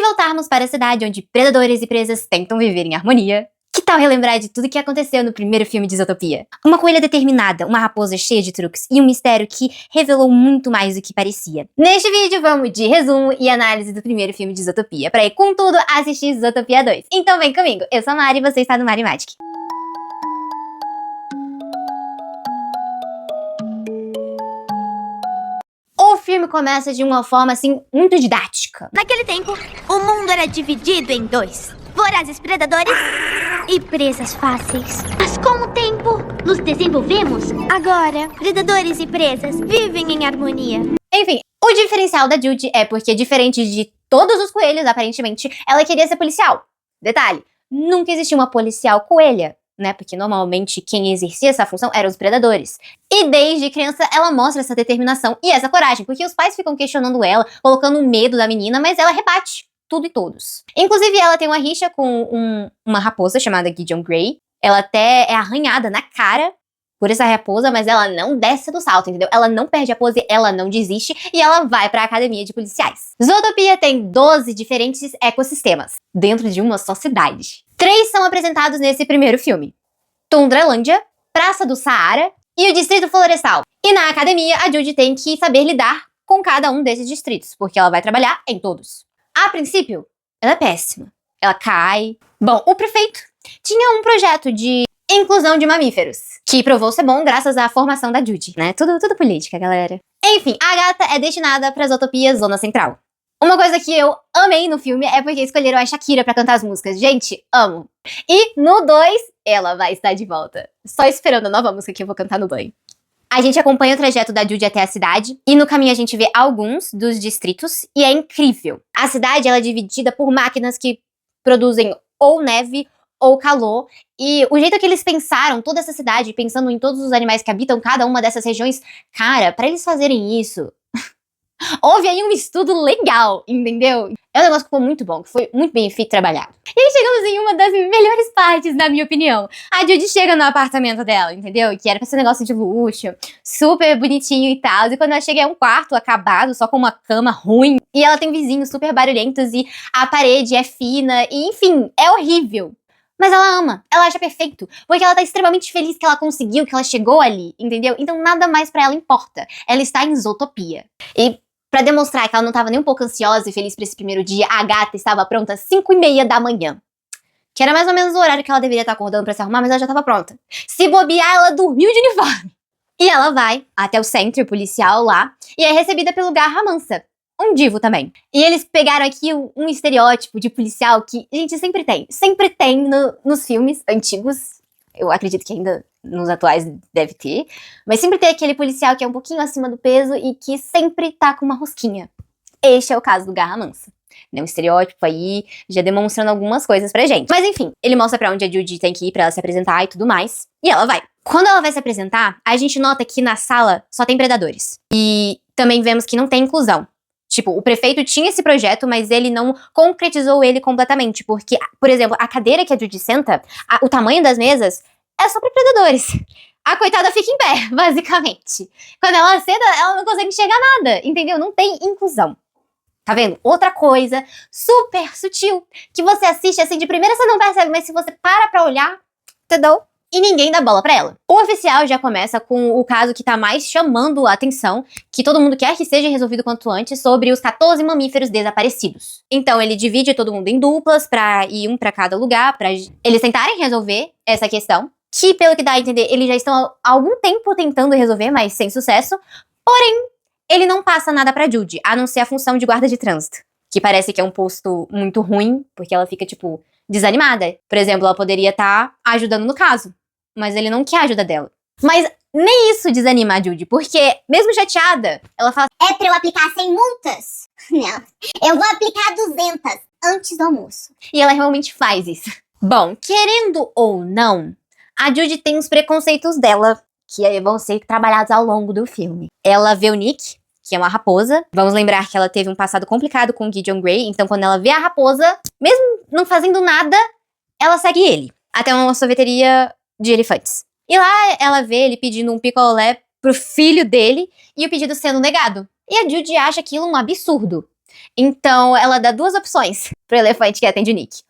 voltarmos para a cidade onde predadores e presas tentam viver em harmonia, que tal relembrar de tudo que aconteceu no primeiro filme de Zootopia? Uma coelha determinada, uma raposa cheia de truques e um mistério que revelou muito mais do que parecia. Neste vídeo vamos de resumo e análise do primeiro filme de Zootopia, para ir com tudo assistir Zootopia 2. Então vem comigo, eu sou a Mari e você está no Marimatic. O filme começa de uma forma, assim, muito didática. Naquele tempo, o mundo era dividido em dois: vorazes predadores e presas fáceis. Mas com o tempo, nos desenvolvemos. Agora, predadores e presas vivem em harmonia. Enfim, o diferencial da Judy é porque, diferente de todos os coelhos, aparentemente, ela queria ser policial. Detalhe, nunca existiu uma policial coelha, né? Porque normalmente quem exercia essa função eram os predadores. E desde criança ela mostra essa determinação e essa coragem, porque os pais ficam questionando ela, colocando medo da menina, mas ela rebate tudo e todos. Inclusive ela tem uma rixa com uma raposa chamada Gideon Grey. Ela até é arranhada na cara por essa raposa, mas ela não desce do salto, entendeu? Ela não perde a pose, ela não desiste e ela vai pra academia de policiais. Zootopia tem 12 diferentes ecossistemas dentro de uma só cidade. 3 são apresentados nesse primeiro filme: Tundralândia, Praça do Saara e o Distrito Florestal. E na academia, a Judy tem que saber lidar com cada um desses distritos, porque ela vai trabalhar em todos. A princípio, ela é péssima. Ela cai. Bom, o prefeito tinha um projeto de inclusão de mamíferos, que provou ser bom graças à formação da Judy, né? Tudo política, galera. Enfim, a gata é destinada para Zootopia Zona Central. Uma coisa que eu amei no filme é porque escolheram a Shakira pra cantar as músicas. Gente, amo. E no 2, ela vai estar de volta. Só esperando a nova música que eu vou cantar no banho. A gente acompanha o trajeto da Judy até a cidade, e no caminho a gente vê alguns dos distritos, e é incrível. A cidade ela é dividida por máquinas que produzem ou neve ou calor, e o jeito que eles pensaram toda essa cidade, pensando em todos os animais que habitam cada uma dessas regiões, cara, pra eles fazerem isso... houve aí um estudo legal, entendeu? É um negócio que foi muito bom, que foi muito bem feito trabalhado. E aí chegamos em uma das melhores partes, na minha opinião. A Judy chega no apartamento dela, entendeu? Que era pra ser um negócio de luxo, super bonitinho e tal. E quando ela chega é um quarto acabado, só com uma cama ruim. E ela tem vizinhos super barulhentos e a parede é fina e, enfim, é horrível. Mas ela ama, ela acha perfeito, porque ela tá extremamente feliz que ela conseguiu, que ela chegou ali, entendeu? Então nada mais pra ela importa. Ela está em Zootopia. E pra demonstrar que ela não tava nem um pouco ansiosa e feliz pra esse primeiro dia, a gata estava pronta às 5h30 da manhã. Que era mais ou menos o horário que ela deveria estar acordando pra se arrumar, mas ela já tava pronta. Se bobear, ela dormiu de uniforme. E ela vai até o centro policial lá, e é recebida pelo Garra Mansa, um divo também. E eles pegaram aqui um estereótipo de policial que a gente sempre tem. Sempre tem nos filmes antigos. Eu acredito que ainda nos atuais deve ter. Mas sempre tem aquele policial que é um pouquinho acima do peso e que sempre tá com uma rosquinha. Este é o caso do Garra Mansa. Um estereótipo aí, já demonstrando algumas coisas pra gente. Mas enfim, ele mostra pra onde a Judy tem que ir pra ela se apresentar e tudo mais. E ela vai. Quando ela vai se apresentar, a gente nota que na sala só tem predadores. E também vemos que não tem inclusão. Tipo, o prefeito tinha esse projeto, mas ele não concretizou ele completamente. Porque, por exemplo, a cadeira que a Judy senta, o tamanho das mesas, é só pra predadores. A coitada fica em pé, basicamente. Quando ela senta, ela não consegue enxergar nada, entendeu? Não tem inclusão. Tá vendo? Outra coisa super sutil, que você assiste assim, de primeira você não percebe, mas se você para pra olhar, entendeu? E ninguém dá bola pra ela. O oficial já começa com o caso que tá mais chamando a atenção, que todo mundo quer que seja resolvido quanto antes, sobre os 14 mamíferos desaparecidos. Então ele divide todo mundo em duplas, pra ir um pra cada lugar, pra eles tentarem resolver essa questão, que pelo que dá a entender, eles já estão há algum tempo tentando resolver, mas sem sucesso. Porém, ele não passa nada pra Judy, a não ser a função de guarda de trânsito, que parece que é um posto muito ruim, porque ela fica, tipo, desanimada. Por exemplo, ela poderia estar ajudando no caso, mas ele não quer a ajuda dela. Mas nem isso desanima a Judy, porque, mesmo chateada, ela fala: é pra eu aplicar 100 multas? Não, eu vou aplicar 200 antes do almoço. E ela realmente faz isso. Bom, querendo ou não, a Judy tem os preconceitos dela, que aí vão ser trabalhados ao longo do filme. Ela vê o Nick, que é uma raposa. Vamos lembrar que ela teve um passado complicado com o Gideon Grey, então quando ela vê a raposa, mesmo não fazendo nada, ela segue ele. Até uma sorveteria de elefantes. E lá ela vê ele pedindo um picolé pro filho dele e o pedido sendo negado. E a Judy acha aquilo um absurdo. Então, ela dá duas opções pro elefante que atende o Nick.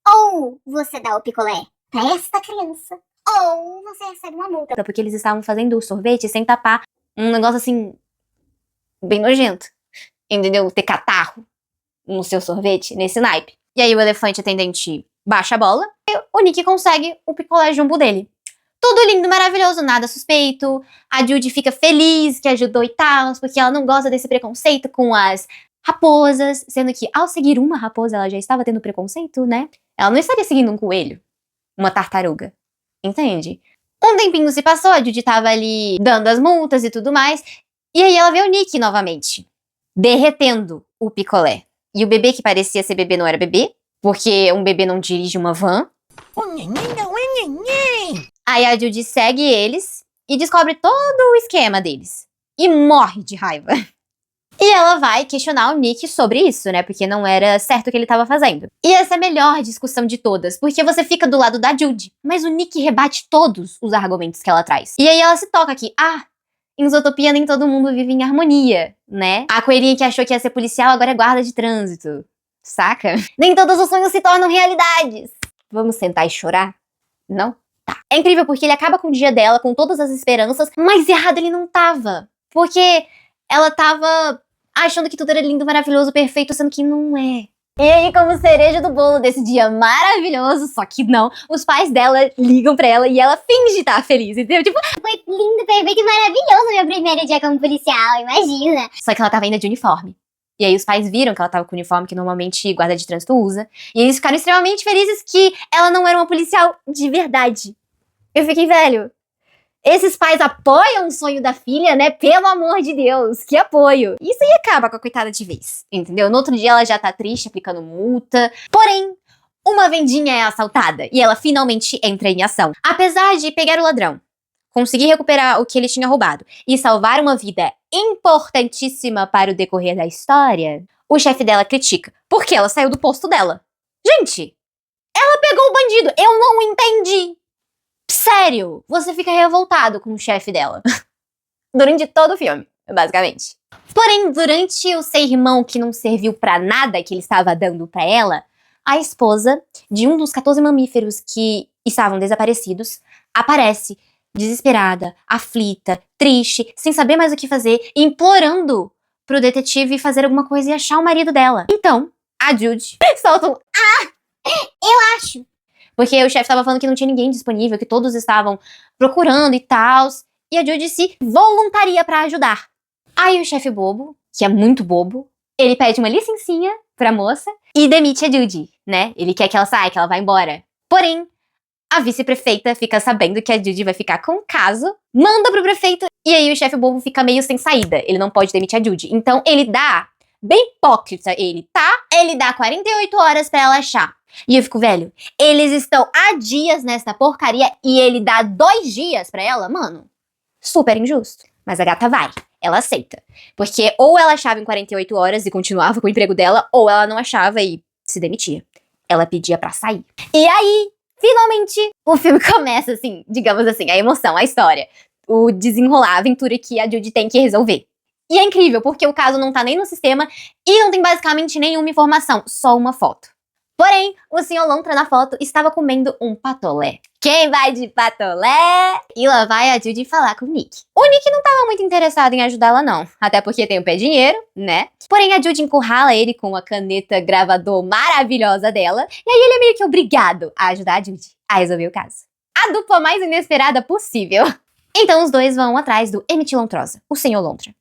Ou você dá o picolé pra esta criança, ou você recebe uma multa. Porque eles estavam fazendo o sorvete sem tapar, um negócio assim, bem nojento. Entendeu? Ter catarro no seu sorvete, nesse naipe. E aí o elefante atendente baixa a bola e o Nick consegue o picolé jumbo dele. Tudo lindo, maravilhoso, nada suspeito. A Judy fica feliz que ajudou e tal, porque ela não gosta desse preconceito com as raposas. Sendo que ao seguir uma raposa, ela já estava tendo preconceito, né? Ela não estaria seguindo um coelho, uma tartaruga. Entende? Um tempinho se passou, a Judy tava ali dando as multas e tudo mais. E aí ela vê o Nick novamente, derretendo o picolé. E o bebê que parecia ser bebê não era bebê, porque um bebê não dirige uma van. Aí a Judy segue eles e descobre todo o esquema deles. E morre de raiva. E ela vai questionar o Nick sobre isso, né? Porque não era certo o que ele estava fazendo. E essa é a melhor discussão de todas, porque você fica do lado da Judy, mas o Nick rebate todos os argumentos que ela traz. E aí ela se toca aqui. Em Zootopia nem todo mundo vive em harmonia, né? A coelhinha que achou que ia ser policial agora é guarda de trânsito. Saca? Nem todos os sonhos se tornam realidades. Vamos sentar e chorar? Não? Tá. É incrível porque ele acaba com o dia dela, com todas as esperanças, mas errado ele não tava. Porque ela tava achando que tudo era lindo, maravilhoso, perfeito, sendo que não é. E aí, como cereja do bolo desse dia maravilhoso, só que não, os pais dela ligam pra ela e ela finge estar feliz, entendeu? Tipo, Foi lindo, perfeito e maravilhoso meu primeiro dia como policial, imagina. só que ela tava ainda de uniforme. E aí os pais viram que ela tava com o uniforme que normalmente guarda de trânsito usa. E eles ficaram extremamente felizes que ela não era uma policial de verdade. Eu fiquei, velho, esses pais apoiam o sonho da filha, né? Pelo amor de Deus, que apoio. Isso aí acaba com a coitada de vez, entendeu? No outro dia ela já tá triste, aplicando multa. Porém, uma vendinha é assaltada e ela finalmente entra em ação. Apesar de pegar o ladrão, conseguir recuperar o que ele tinha roubado e salvar uma vida importantíssima para o decorrer da história, o chefe dela critica, porque ela saiu do posto dela. Gente, ela pegou o bandido, eu não entendi. Sério, você fica revoltado com o chefe dela. Durante todo o filme, basicamente. Porém, durante o ser irmão que não serviu pra nada que ele estava dando pra ela, a esposa de um dos 14 mamíferos que estavam desaparecidos aparece desesperada, aflita, triste, sem saber mais o que fazer, implorando pro detetive fazer alguma coisa e achar o marido dela. Então, a Judy solta um Eu acho. porque o chefe tava falando que não tinha ninguém disponível, que todos estavam procurando e tal. E a Judy se voluntaria pra ajudar. Aí o chefe bobo, que é muito bobo, ele pede uma licencinha pra moça e demite a Judy, né? Ele quer que ela saia, que ela vá embora. Porém, a vice-prefeita fica sabendo que a Judy vai ficar com o caso, manda pro prefeito, e aí o chefe bobo fica meio sem saída. Ele não pode demitir a Judy. Então ele dá, bem hipócrita ele, tá? Ele dá 48 horas pra ela achar. E eu fico, velho, eles estão há dias nessa porcaria e ele dá 2 dias pra ela? Mano, super injusto. Mas a gata vai, ela aceita. Porque ou ela achava em 48 horas e continuava com o emprego dela, ou ela não achava e se demitia. Ela pedia pra sair. E aí, finalmente, o filme começa assim, digamos assim, a emoção, a história. O desenrolar, a aventura que a Judy tem que resolver. E é incrível, porque o caso não tá nem no sistema e não tem basicamente nenhuma informação, só uma foto. Porém, o Sr. Lontra na foto estava comendo um patolé. Quem vai de patolé? E lá vai a Judy falar com o Nick. O Nick não tava muito interessado em ajudá-la não, até porque tem o pé dinheiro, né? Porém, a Judy encurrala ele com a caneta gravador maravilhosa dela, e aí ele é meio que obrigado a ajudar a Judy a resolver o caso. A dupla mais inesperada possível. Então os dois vão atrás do Emmett Lontrosa, o Sr. Lontra.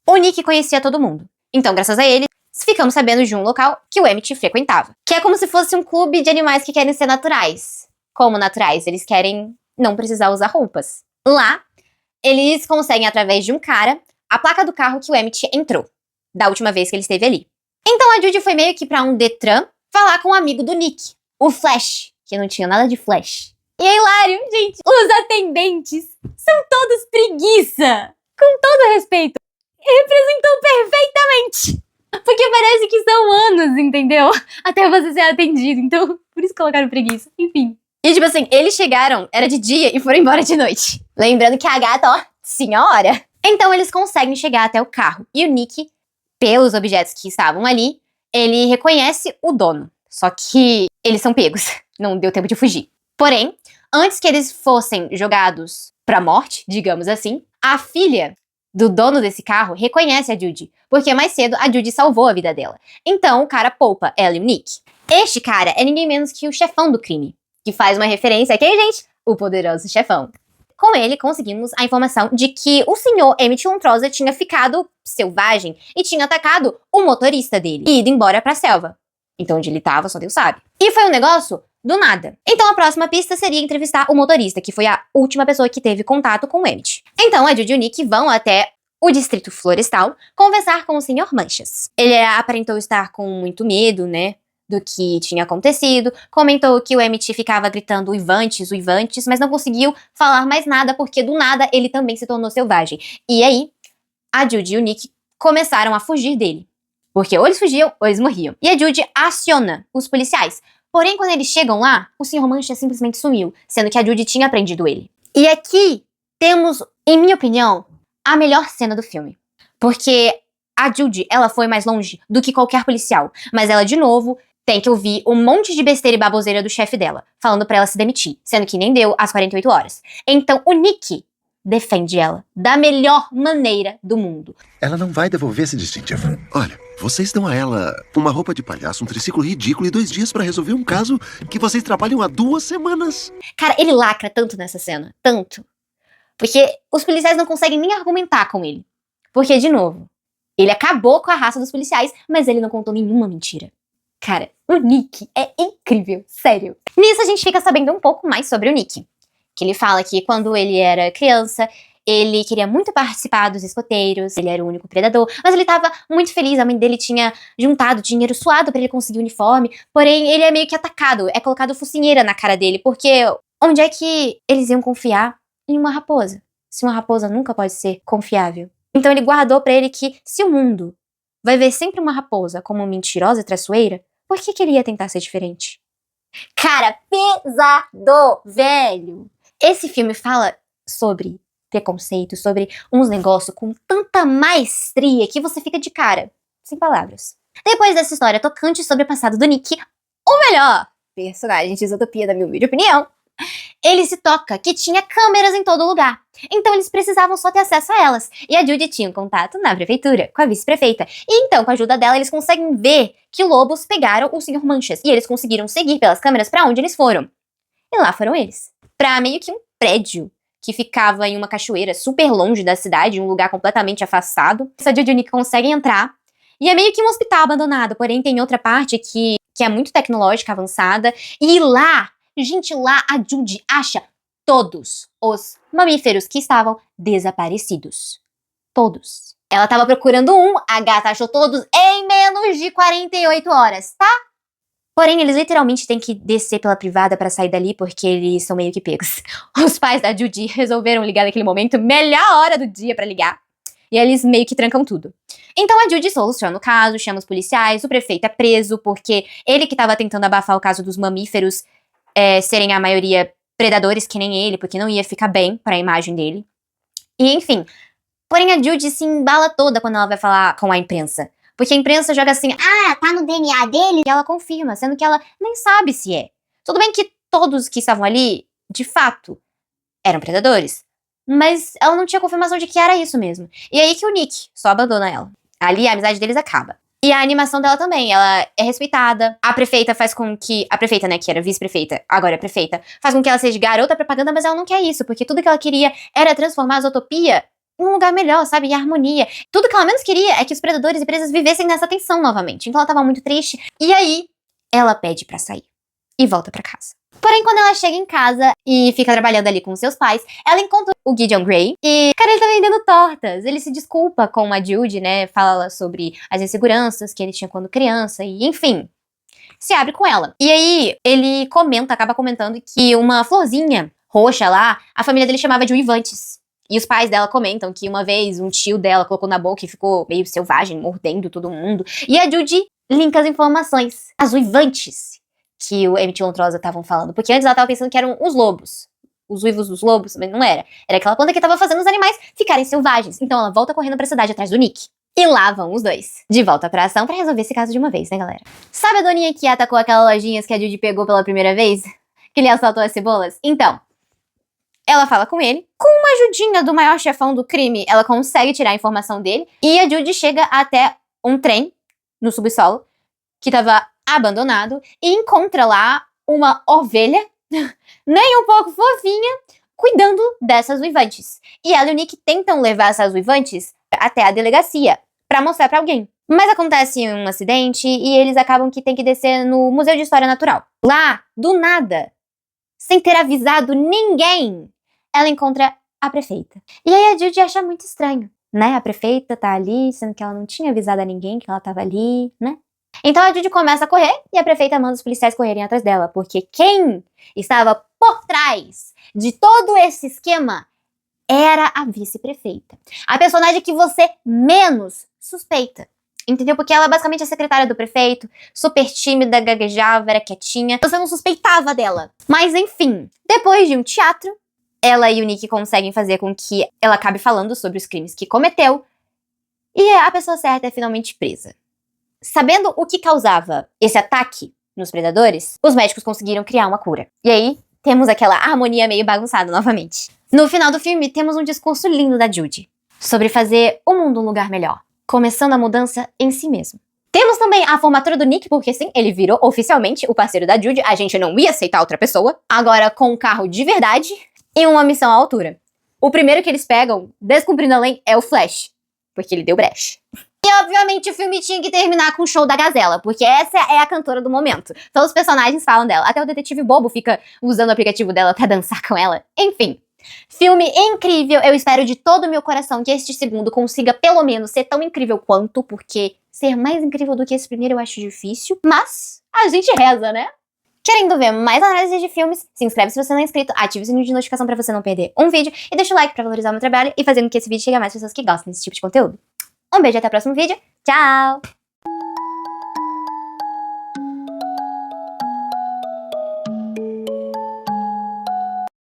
O Nick conhecia todo mundo, então graças a ele, ficamos sabendo de um local que o Emmett frequentava. Que é como se fosse um clube de animais que querem ser naturais. Como naturais? Eles querem não precisar usar roupas. Lá, eles conseguem, através de um cara, a placa do carro que o Emmett entrou, da última vez que ele esteve ali. Então a Judy foi meio que pra um Detran falar com um amigo do Nick, o Flash, que não tinha nada de Flash. E é hilário, gente, os atendentes são todos preguiça. Com todo respeito, representam perfeitamente. Porque parece que são anos, entendeu? Até você ser atendido. Então, por isso colocaram preguiça. Enfim. E tipo assim, eles chegaram, era de dia e foram embora de noite. Lembrando que a gata, ó, senhora. Então eles conseguem chegar até o carro. E o Nick pelos objetos que estavam ali, ele reconhece o dono. Só que eles são pegos. Não deu tempo de fugir. Porém, antes que eles fossem jogados pra morte, digamos assim, a filha do dono desse carro reconhece a Judy, porque mais cedo a Judy salvou a vida dela. Então o cara poupa ela e o Nick. Este cara é ninguém menos que o chefão do crime, que faz uma referência a quem, gente? O poderoso chefão. Com ele, conseguimos a informação de que o senhor Emmett Lontrosa tinha ficado selvagem e tinha atacado o motorista dele e ido embora pra selva. Então onde ele tava, só Deus sabe. E foi um negócio do nada. Então a próxima pista seria entrevistar o motorista, que foi a última pessoa que teve contato com o Emmett. Então a Judy e o Nick vão até o distrito florestal conversar com o Sr. Manchas. Ele aparentou estar com muito medo, né, do que tinha acontecido, comentou que o Emmett ficava gritando uivantes, mas não conseguiu falar mais nada porque do nada ele também se tornou selvagem. E aí, a Judy e o Nick começaram a fugir dele. Porque ou eles fugiam ou eles morriam. E a Judy aciona os policiais. Porém, quando eles chegam lá, o Sr. Manchas simplesmente sumiu, sendo que a Judy tinha prendido ele. E aqui temos, em minha opinião, a melhor cena do filme. Porque a Judy, ela foi mais longe do que qualquer policial. Mas ela, de novo, tem que ouvir um monte de besteira e baboseira do chefe dela, falando pra ela se demitir, sendo que nem deu as 48 horas. Então, o Nick defende ela da melhor maneira do mundo. Ela não vai devolver esse distintivo. Olha, vocês dão a ela uma roupa de palhaço, um triciclo ridículo e 2 dias pra resolver um caso que vocês trabalham há 2 semanas. Cara, ele lacra tanto nessa cena, tanto. Porque os policiais não conseguem nem argumentar com ele. Porque, de novo, ele acabou com a raça dos policiais, mas ele não contou nenhuma mentira. Cara, o Nick é incrível, sério. Nisso a gente fica sabendo um pouco mais sobre o Nick. Que ele fala que quando ele era criança, ele queria muito participar dos escoteiros, ele era o único predador, mas ele tava muito feliz, a mãe dele tinha juntado dinheiro suado pra ele conseguir o uniforme, porém ele é meio que atacado, é colocado focinheira na cara dele, porque onde é que eles iam confiar em uma raposa? Se uma raposa nunca pode ser confiável. Então ele guardou pra ele que se o mundo vai ver sempre uma raposa como mentirosa e traiçoeira, por que ele ia tentar ser diferente? Cara, pesado, velho! Esse filme fala sobre preconceito, sobre uns negócios com tanta maestria que você fica de cara, sem palavras. Depois dessa história tocante sobre o passado do Nick, o melhor personagem de Isotopia, da minha humilde opinião, ele se toca que tinha câmeras em todo lugar. Então eles precisavam só ter acesso a elas. E a Judy tinha um contato na prefeitura, com a vice-prefeita. E então, com a ajuda dela, eles conseguem ver que lobos pegaram o Sr. Manchas. E eles conseguiram seguir pelas câmeras pra onde eles foram. E lá foram eles. Pra meio que um prédio que ficava em uma cachoeira super longe da cidade, um lugar completamente afastado. Essa Judy e o Nick conseguem entrar. E é meio que um hospital abandonado. Porém, tem outra parte que é muito tecnológica, avançada. E lá, gente, lá a Judy acha todos os mamíferos que estavam desaparecidos. Todos. Ela tava procurando um, a gata achou todos em menos de 48 horas, tá? Porém, eles literalmente têm que descer pela privada pra sair dali, porque eles são meio que pegos. Os pais da Judy resolveram ligar naquele momento, melhor hora do dia pra ligar. E eles meio que trancam tudo. Então a Judy soluciona o caso, chama os policiais, o prefeito é preso, porque ele que tava tentando abafar o caso dos mamíferos serem a maioria predadores que nem ele, porque não ia ficar bem pra imagem dele. E enfim, porém a Judy se embala toda quando ela vai falar com a imprensa. Porque a imprensa joga assim, Tá no DNA dele? e ela confirma, sendo que ela nem sabe se é. Tudo bem que todos que estavam ali, de fato, eram predadores. Mas ela não tinha confirmação de que era isso mesmo. E aí que o Nick só abandona ela. Ali a amizade deles acaba. E a animação dela também, ela é respeitada. A prefeita faz com que... A prefeita, né, que era vice-prefeita, agora é prefeita, faz com que ela seja garota propaganda, mas ela não quer isso, porque tudo que ela queria era transformar a Zootopia em um lugar melhor, sabe, em harmonia. Tudo que ela menos queria é que os predadores e presas vivessem nessa tensão novamente. Então ela tava muito triste. E aí, ela pede pra sair. E volta pra casa. Porém, quando ela chega em casa e fica trabalhando ali com seus pais, ela encontra o Gideon Grey e, cara, ele tá vendendo tortas. Ele se desculpa com a Judy, né, fala sobre as inseguranças que ele tinha quando criança e, enfim, se abre com ela. E aí, ele acaba comentando que uma florzinha roxa lá, a família dele chamava de uivantes. E os pais dela comentam que uma vez um tio dela colocou na boca e ficou meio selvagem, mordendo todo mundo. E a Judy linka as informações. As uivantes que o Emmett Lontrosa estavam falando. Porque antes ela tava pensando que eram os lobos. Os uivos dos lobos, mas não era. Era aquela planta que tava fazendo os animais ficarem selvagens. Então ela volta correndo pra cidade atrás do Nick. E lá vão os dois, de volta pra ação pra resolver esse caso de uma vez, né, galera? Sabe a doninha que atacou aquela lojinha que a Judy pegou pela primeira vez? Que lhe assaltou as cebolas? Então, ela fala com ele, com uma ajudinha do maior chefão do crime, ela consegue tirar a informação dele, e a Judy chega até um trem, no subsolo, que tava abandonado, e encontra lá uma ovelha, nem um pouco fofinha, cuidando dessas uivantes. E ela e o Nick tentam levar essas uivantes até a delegacia, pra mostrar pra alguém. Mas acontece um acidente e eles acabam que tem que descer no Museu de História Natural. Lá, do nada, sem ter avisado ninguém, ela encontra a prefeita. E aí a Judy acha muito estranho, né? A prefeita tá ali, sendo que ela não tinha avisado a ninguém que ela tava ali, né? Então a Judy começa a correr e a prefeita manda os policiais correrem atrás dela, porque quem estava por trás de todo esse esquema era a vice-prefeita. A personagem que você menos suspeita. Entendeu? Porque ela é basicamente a secretária do prefeito, super tímida, gaguejava, era quietinha. Você não suspeitava dela. Mas enfim, depois de um teatro, ela e o Nick conseguem fazer com que ela acabe falando sobre os crimes que cometeu. E a pessoa certa é finalmente presa. Sabendo o que causava esse ataque nos predadores, os médicos conseguiram criar uma cura. E aí, temos aquela harmonia meio bagunçada novamente. No final do filme, temos um discurso lindo da Judy sobre fazer o mundo um lugar melhor, começando a mudança em si mesmo. Temos também a formatura do Nick, porque sim, ele virou oficialmente o parceiro da Judy, a gente não ia aceitar outra pessoa, agora com um carro de verdade e uma missão à altura. O primeiro que eles pegam, descumprindo a lei, é o Flash, porque ele deu brecha. E obviamente o filme tinha que terminar com o show da Gazela, porque essa é a cantora do momento. Todos os personagens falam dela, até o detetive bobo fica usando o aplicativo dela pra dançar com ela. Enfim, filme incrível, eu espero de todo o meu coração que este segundo consiga pelo menos ser tão incrível quanto, porque ser mais incrível do que esse primeiro eu acho difícil, mas a gente reza, né? Querendo ver mais análises de filmes, se inscreve se você não é inscrito, ative o sininho de notificação pra você não perder um vídeo e deixa o like pra valorizar o meu trabalho e fazer com que esse vídeo chegue a mais pessoas que gostam desse tipo de conteúdo. Um beijo e até o próximo vídeo. Tchau!